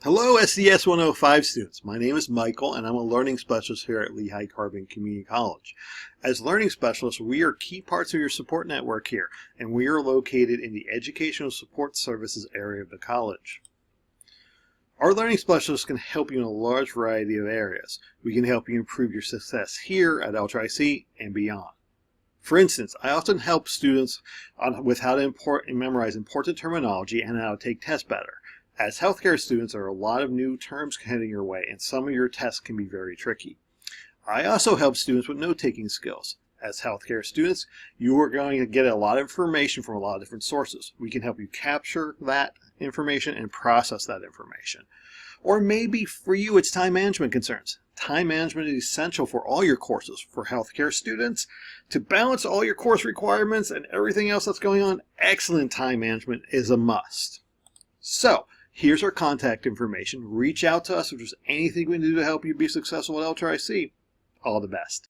Hello SDS 105 students. My name is Michael and I'm a learning specialist here at Lehigh-Carbon Community College. As learning specialists, we are key parts of your support network here, and we are located in the Educational Support Services area of the college. Our learning specialists can help you in a large variety of areas. We can help you improve your success here at LCCC and beyond. For instance, I often help students with how to memorize important terminology and how to take tests better. As healthcare students, there are a lot of new terms heading your way, and some of your tests can be very tricky. I also help students with note-taking skills. As healthcare students, you are going to get a lot of information from a lot of different sources. We can help you capture that information and process that information. Or maybe for you, it's time management concerns. Time management is essential for all your courses. For healthcare students, to balance all your course requirements and everything else that's going on, excellent time management is a must. So, here's our contact information. Reach out to us if there's anything we can do to help you be successful at LCCC. All the best.